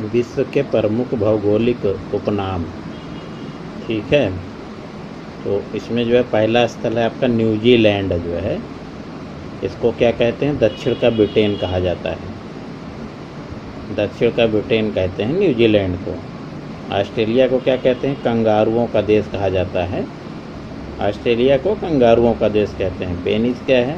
विश्व के प्रमुख भौगोलिक उपनाम। ठीक है, तो इसमें जो है पहला स्थल है आपका न्यूजीलैंड जो है, इसको क्या कहते हैं? दक्षिण का ब्रिटेन कहा जाता है। दक्षिण का ब्रिटेन कहते हैं न्यूजीलैंड को। ऑस्ट्रेलिया को क्या कहते हैं? कंगारुओं का देश कहा जाता है। ऑस्ट्रेलिया को कंगारुओं का देश कहते हैं। वेनिस क्या है?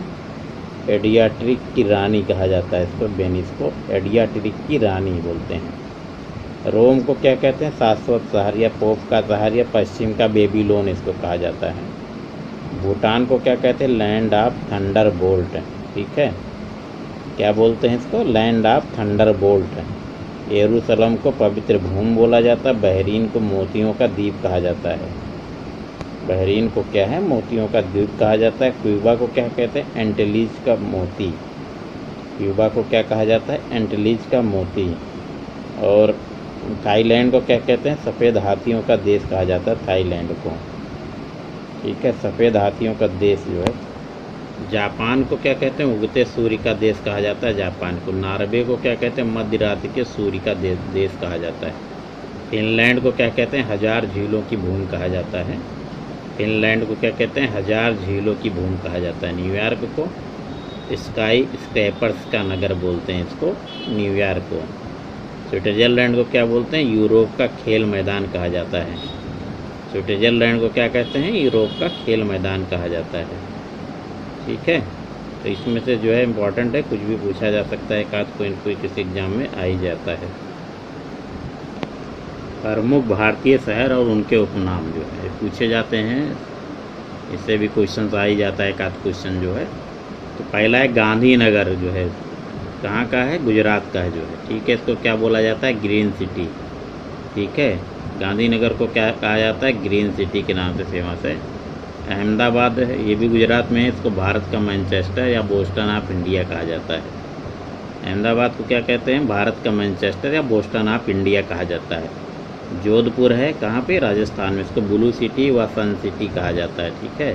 एडियाट्रिक की रानी कहा जाता है इसको। वेनिस को एडियाट्रिक की रानी बोलते हैं। रोम को क्या कहते हैं? शाश्वत शहर या पोप का शहर या पश्चिम का बेबीलोन इसको कहा जाता है। भूटान को क्या कहते हैं? Land of thunder bolt. ठीक है, क्या बोलते हैं इसको? Land of thunder bolt. यरूशलेम को पवित्र भूमि बोला जाता है। बहरीन को मोतियों का द्वीप कहा जाता है। बहरीन को क्या है? मोतियों का द्वीप कहा जाता है। क्यूबा को क्या कहते हैं? एंटीलीज का मोती। क्यूबा को क्या कहा जाता है? एंटीलीज का मोती। और थाईलैंड को क्या कहते हैं? सफ़ेद हाथियों का देश कहा जाता है थाईलैंड को। ठीक है, सफ़ेद हाथियों का देश जो है। जापान को क्या कहते हैं? उगते सूर्य का देश कहा जाता है जापान को। नॉर्वे को क्या कहते हैं? मध्य रात्रि के सूर्य का देश कहा जाता है। फिनलैंड को क्या कहते हैं? हजार झीलों की भूमि कहा जाता है। फिनलैंड को क्या कहते हैं? हजार झीलों की भूमि कहा जाता है। न्यूयॉर्क को स्काई स्क्रैपर्स का नगर बोलते हैं इसको, न्यूयॉर्क को। स्विट्ज़रलैंड को क्या बोलते हैं? यूरोप का खेल मैदान कहा जाता है। स्विट्ज़रलैंड को क्या कहते हैं? यूरोप का खेल मैदान कहा जाता है। ठीक है, तो इसमें से जो है इम्पॉर्टेंट है, कुछ भी पूछा जा सकता है, कोई किसी एग्जाम में आ ही जाता है। प्रमुख भारतीय शहर और उनके उपनाम जो है पूछे जाते हैं, इससे भी क्वेश्चन आ ही जाता है, एक आध क्वेश्चन जो है। तो पहला है गांधीनगर जो है, कहाँ का है? गुजरात का है जो है। ठीक है, इसको क्या बोला जाता है? Green city. ठीक है, गांधीनगर को क्या कहा जाता है? ग्रीन सिटी के नाम से फेमस है। अहमदाबाद है, ये भी गुजरात में है, इसको भारत का मैनचेस्टर या बोस्टन ऑफ इंडिया कहा जाता है। अहमदाबाद को क्या कहते हैं? भारत का मैनचेस्टर या बोस्टन ऑफ इंडिया कहा जाता है। जोधपुर है, कहाँ पे? राजस्थान में, इसको ब्लू सिटी व सन सिटी कहा जाता है। ठीक है,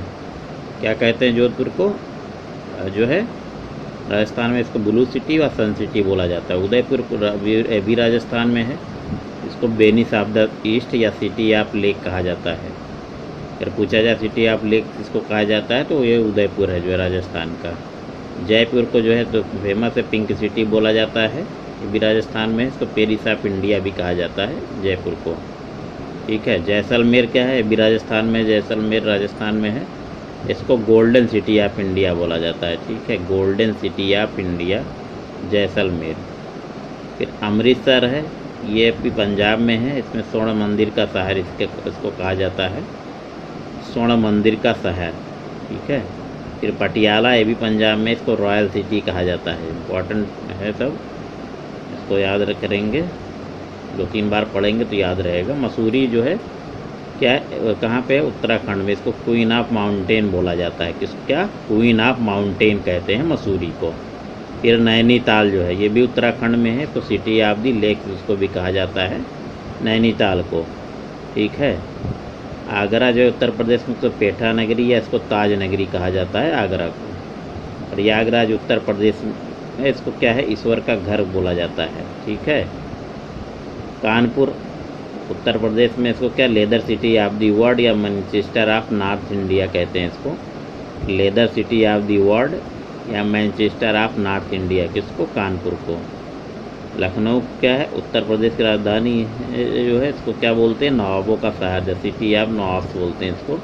क्या कहते हैं जोधपुर को जो है? राजस्थान में इसको ब्लू सिटी व सन सिटी बोला जाता है। उदयपुर भी राजस्थान में है, इसको वेनिस ऑफ द ईस्ट या सिटी ऑफ लेक कहा जाता है। अगर पूछा जाए सिटी ऑफ लेक इसको कहा जाता है तो ये उदयपुर है जो है राजस्थान का। जयपुर को जो है तो फेमस है, पिंक सिटी बोला जाता है, ये भी राजस्थान में है, इसको पेरिस ऑफ इंडिया भी कहा जाता है जयपुर को। ठीक है, जैसलमेर क्या है? ये भी राजस्थान में, जैसलमेर राजस्थान में है, इसको गोल्डन सिटी ऑफ इंडिया बोला जाता है। ठीक है, golden city of India Jaisalmer. फिर अमृतसर है, ये भी पंजाब में है, इसमें स्वर्ण मंदिर का शहर इसको कहा जाता है, स्वर्ण मंदिर का शहर। ठीक है, फिर पटियाला, ये भी पंजाब में, इसको रॉयल सिटी कहा जाता है। इम्पॉर्टेंट है सब, इसको याद करेंगे, 2-3 बार पढ़ेंगे तो याद रहेगा। मसूरी जो है क्या है? कहाँ पे है? उत्तराखंड में, इसको क्वीन ऑफ माउंटेन बोला जाता है। क्या? क्वीन ऑफ माउंटेन कहते हैं मसूरी को। फिर नैनीताल जो है, ये भी उत्तराखंड में है, तो सिटी ऑफ दी लेक उसको भी कहा जाता है नैनीताल को। ठीक है, आगरा जो है उत्तर प्रदेश में, तो पेठा नगरी या इसको ताज नगरी कहा जाता है आगरा को। प्रयागराज उत्तर प्रदेश में, इसको क्या है? ईश्वर का घर बोला जाता है। ठीक है, कानपुर उत्तर प्रदेश में, इसको क्या? Leather city of the world या मैनचेस्टर ऑफ नॉर्थ इंडिया कहते हैं इसको। Leather city of the world या मैनचेस्टर ऑफ नॉर्थ इंडिया, किसको? कानपुर को। लखनऊ क्या है? उत्तर प्रदेश की राजधानी जो है, इसको क्या बोलते हैं? नवाबों का शहर, द सिटी ऑफ नवाब्स बोलते हैं इसको।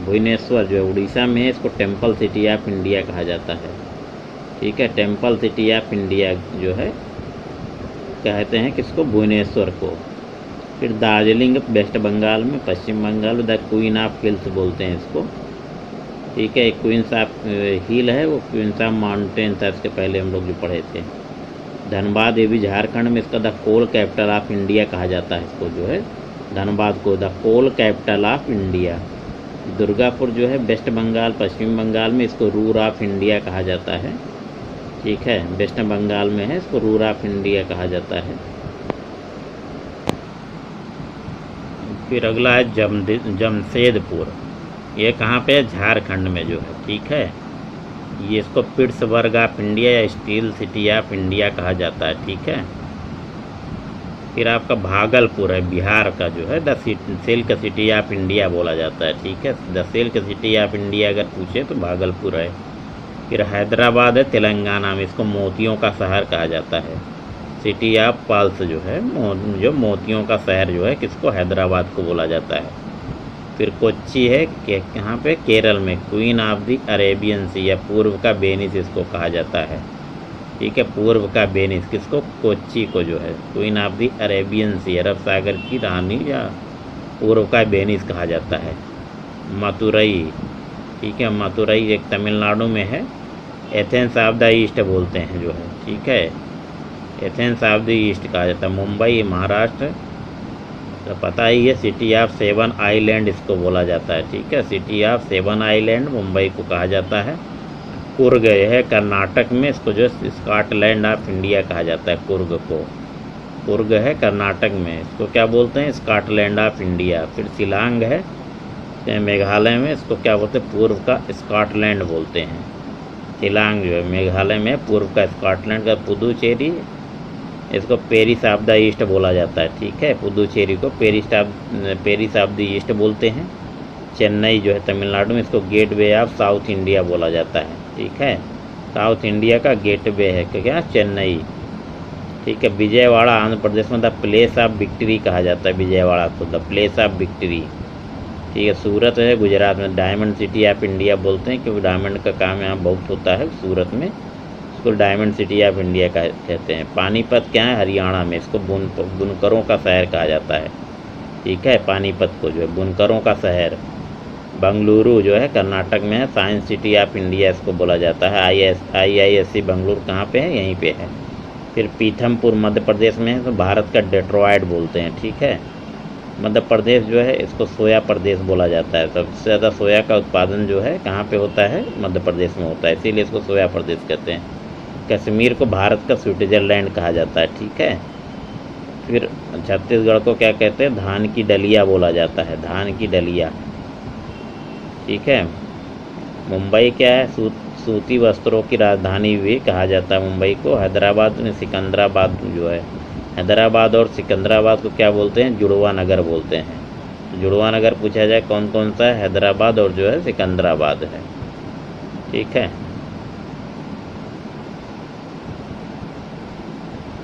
भुवनेश्वर जो है उड़ीसा में है, इसको टेम्पल सिटी ऑफ इंडिया कहा जाता है। ठीक है, टेम्पल सिटी ऑफ इंडिया जो है कहते हैं किसको? भुवनेश्वर को। फिर दार्जिलिंग वेस्ट बंगाल में, पश्चिम बंगाल में, द क्वीन ऑफ हिल्स बोलते हैं इसको। ठीक है, एक क्वींस ऑफ हिल है, वो क्वींस ऑफ माउंटेन था, इसके पहले हम लोग जो पढ़े थे। धनबाद, ये भी झारखंड में, इसका the coal capital of India कहा जाता है इसको जो है, धनबाद को the coal capital of India. Durgapur जो है वेस्ट बंगाल, पश्चिम बंगाल में, इसको रूर ऑफ इंडिया कहा जाता है। ठीक है, वेस्ट बंगाल में है, इसको रूर ऑफ इंडिया कहा जाता है। फिर अगला है जमशेदपुर, ये कहाँ पे है? झारखंड में जो है। ठीक है, ये इसको पिट्सबर्ग ऑफ इंडिया या स्टील सिटी ऑफ इंडिया कहा जाता है। ठीक है, फिर आपका भागलपुर है, बिहार का जो है the silk city of India बोला जाता है, ठीक है। The silk city of India अगर पूछे तो भागलपुर है। फिर हैदराबाद है तेलंगाना में, इसको मोतियों का शहर कहा जाता है। सिटी ऑफ पर्ल्स जो है जो मोतियों का शहर जो है किसको, हैदराबाद को बोला जाता है। फिर कोच्चि है कहाँ पे, केरल में, क्वीन ऑफ द अरेबियन सी या पूर्व का वेनिस इसको कहा जाता है, ठीक है। पूर्व का वेनिस किसको, कोच्चि को जो है क्वीन ऑफ द अरेबियन सी, अरब सागर की रानी या पूर्व का वेनिस कहा जाता है। मथुरई, ठीक है, मथुरई एक तमिलनाडु में है। एथेंस ऑफ द ईस्ट बोलते हैं जो है, ठीक है, एथेंस ऑफ द ईस्ट कहा जाता है। मुंबई महाराष्ट्र तो पता ही है, सिटी ऑफ 7 आइलैंड इसको बोला जाता है, ठीक है। सिटी ऑफ 7 आइलैंड मुंबई को कहा जाता है। कुर्ग है कर्नाटक में, इसको जो स्कॉटलैंड ऑफ इंडिया कहा जाता है। कुर्ग को, कुर्ग है कर्नाटक में, इसको क्या बोलते हैं, स्कॉटलैंड ऑफ इंडिया। फिर शिलांग है मेघालय में, इसको क्या बोलते हैं, पूर्व का स्कॉटलैंड बोलते हैं। शिलांग जो है मेघालय में, पूर्व का स्कॉटलैंड का। पुदुचेरी इसको पेरिस ऑफ द ईस्ट बोला जाता है, ठीक है। पुदुचेरी को पेरिस ऑफ द ईस्ट बोलते हैं। चेन्नई जो है तमिलनाडु में, इसको गेटवे ऑफ साउथ इंडिया बोला जाता है, ठीक है। साउथ इंडिया का गेटवे है क्या, चेन्नई, ठीक है। विजयवाड़ा आंध्र प्रदेश में द प्लेस ऑफ विक्ट्री कहा जाता है, विजयवाड़ा को द प्लेस ऑफ विक्ट्री, ठीक है। सूरत है गुजरात में, डायमंड सिटी ऑफ इंडिया बोलते हैं क्योंकि डायमंड का काम यहाँ बहुत होता है सूरत में, इसको डायमंड सिटी ऑफ इंडिया का कहते हैं। पानीपत क्या है, हरियाणा में, इसको बुनकरों का शहर कहा जाता है, ठीक है। पानीपत को जो है बुनकरों का शहर। बंगलुरु जो है कर्नाटक में है, साइंस सिटी ऑफ इंडिया इसको बोला जाता है। IISc बेंगलुरु कहाँ पे है, यहीं पे है। फिर पीथमपुर मध्य प्रदेश में है, तो भारत का डेट्रॉयट बोलते हैं, ठीक है। मध्य प्रदेश जो है इसको सोया प्रदेश बोला जाता है, सबसे ज़्यादा सोया का उत्पादन जो है कहाँ पे होता है, मध्य प्रदेश में होता है, इसीलिए इसको सोया प्रदेश कहते हैं। कश्मीर को भारत का स्विट्जरलैंड कहा जाता है, ठीक है। फिर छत्तीसगढ़ को क्या कहते हैं, धान की डलिया बोला जाता है, धान की डलिया, ठीक है। मुंबई क्या है, सूती वस्त्रों की राजधानी भी कहा जाता है मुंबई को। हैदराबाद में सिकंदराबाद जो है, हैदराबाद और सिकंदराबाद को क्या बोलते हैं, जुड़वा नगर बोलते हैं। तो जुड़वा नगर पूछा जाए कौन कौन सा है, हैदराबाद और जो है सिकंदराबाद है, ठीक है।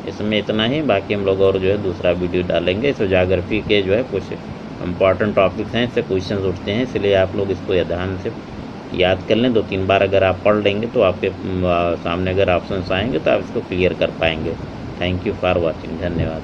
इसमें इतना ही, बाकी हम लोग और जो है दूसरा वीडियो डालेंगे। इस जोग्राफी के जो है कुछ इंपॉर्टेंट टॉपिक्स हैं, इससे क्वेश्चन उठते हैं, इसलिए आप लोग इसको ध्यान से याद कर लें। 2-3 बार अगर आप पढ़ लेंगे तो आपके सामने अगर ऑप्शंस आएंगे तो आप इसको क्लियर कर पाएंगे। थैंक यू फॉर वॉचिंग, धन्यवाद।